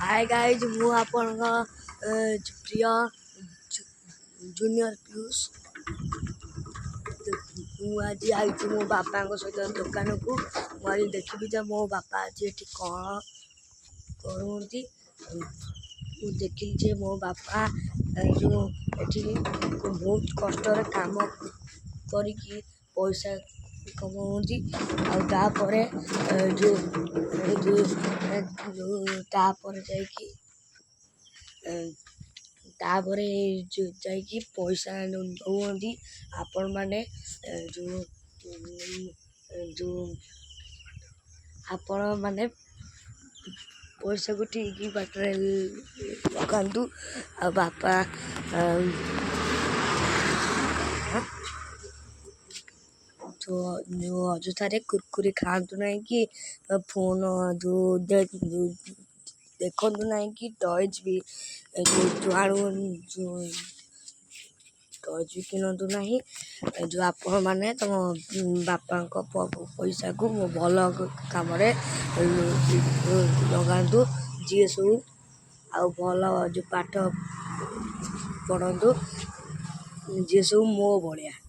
Hi guys मु आपण प्रिय जूनियर पीयूष आज आई मो बापा सहित दुकान को मुझे देखी जे मो बापा आज ये कौन करती देखिली जे मो बापा जो बहुत कष्ट काम करी पैसा कमाती आपर जो जाकि पैसा दौंती आपण मैंने जो जो आपण मैंने पैसा को ठीक बाटर लगातु आ बापा तो जो अजुथारे कुरकुरी खातु ना कि फोन जो देखु ना कि टॉयज भी जो टॉयज भी किणतु ना जो आपण मैंने तुम बापा पैसा को भल कम लगातु जी सब आ भल जो पाठ पढ़तु जी सब मो भाया।